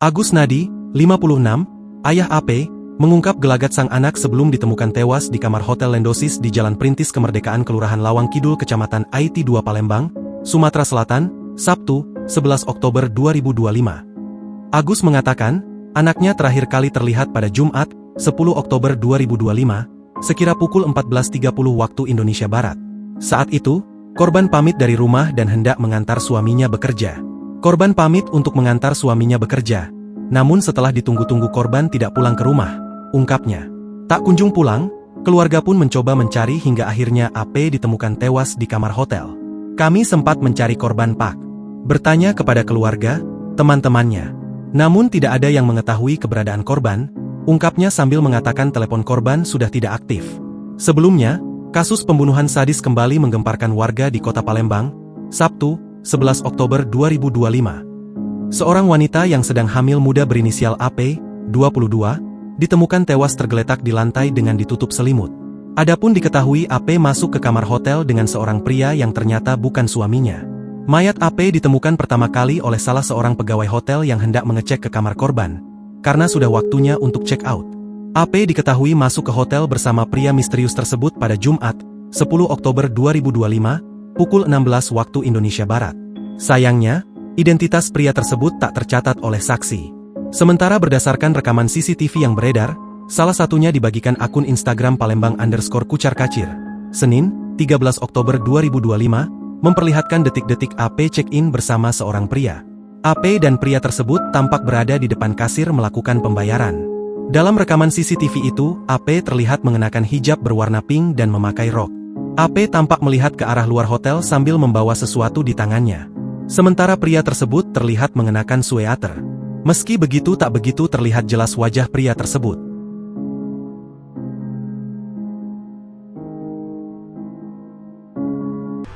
Agus Nadi, 56, ayah AP, mengungkap gelagat sang anak sebelum ditemukan tewas di kamar Hotel Lendosis di Jalan Perintis Kemerdekaan Kelurahan Lawang Kidul, Kecamatan IT 2 Palembang, Sumatera Selatan, Sabtu, 11 Oktober 2025. Agus mengatakan, anaknya terakhir kali terlihat pada Jumat, 10 Oktober 2025, sekira pukul 14.30 waktu Indonesia Barat. Saat itu, korban pamit dari rumah dan hendak mengantar suaminya bekerja. Korban pamit untuk mengantar suaminya bekerja, namun setelah ditunggu-tunggu korban tidak pulang ke rumah, ungkapnya. Tak kunjung pulang, keluarga pun mencoba mencari hingga akhirnya AP ditemukan tewas di kamar hotel. Kami sempat mencari korban Pak. Bertanya kepada keluarga, teman-temannya. Namun tidak ada yang mengetahui keberadaan korban, ungkapnya sambil mengatakan telepon korban sudah tidak aktif. Sebelumnya, kasus pembunuhan sadis kembali menggemparkan warga di kota Palembang, Sabtu, 11 Oktober 2025. Seorang wanita yang sedang hamil muda berinisial AP, 22, ditemukan tewas tergeletak di lantai dengan ditutup selimut. Adapun diketahui AP masuk ke kamar hotel dengan seorang pria yang ternyata bukan suaminya. Mayat AP ditemukan pertama kali oleh salah seorang pegawai hotel yang hendak mengecek ke kamar korban, karena sudah waktunya untuk check out. AP diketahui masuk ke hotel bersama pria misterius tersebut pada Jumat, 10 Oktober 2025, pukul 16 waktu Indonesia Barat. Sayangnya, identitas pria tersebut tak tercatat oleh saksi. Sementara berdasarkan rekaman CCTV yang beredar, salah satunya dibagikan akun Instagram Palembang_Kucar-Kacir, Senin, 13 Oktober 2025, memperlihatkan detik-detik AP check-in bersama seorang pria. AP dan pria tersebut tampak berada di depan kasir melakukan pembayaran. Dalam rekaman CCTV itu, AP terlihat mengenakan hijab berwarna pink dan memakai rok. AP tampak melihat ke arah luar hotel sambil membawa sesuatu di tangannya. Sementara pria tersebut terlihat mengenakan sweater. Meski begitu tak begitu terlihat jelas wajah pria tersebut.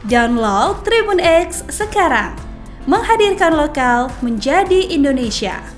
Download Tribun X sekarang. Menghadirkan lokal menjadi Indonesia.